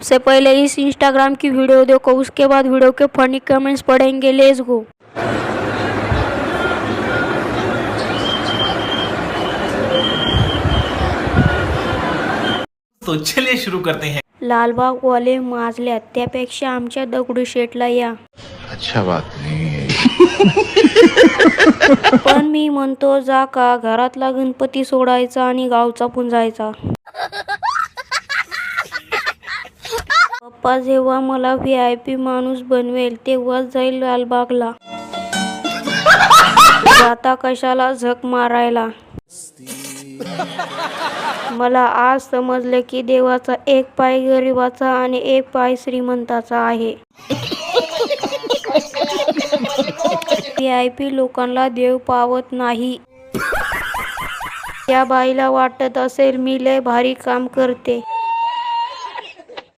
सबसे पहले इस इंस्टाग्राम की वीडियो देखो, उसके बाद वीडियो के फनी कमेंट्स पढ़ेंगे। Let's go. तो चलिए शुरू करते हैं। लालबाग वाले माजल्यात, त्यापेक्षा आमच्या दगडूशेठला या. अच्छा बात नहीं है। पण मी म्हणतो जा का, घरातला गणपती सोडायचा आणि गावचा पुंजायचा. पप्पा जेव्हा मला VIP माणूस बनवेल तेव्हाच जाईल लालबागला. जाता कशाला झक मारायला. मला आज समजले की देवाचा एक पाय गरिबाचा आणि एक पाय श्रीमंताचा आहे. VIP लोकांना देव पावत नाही. त्या बाईला वाटत असेल मी लय भारी काम करते.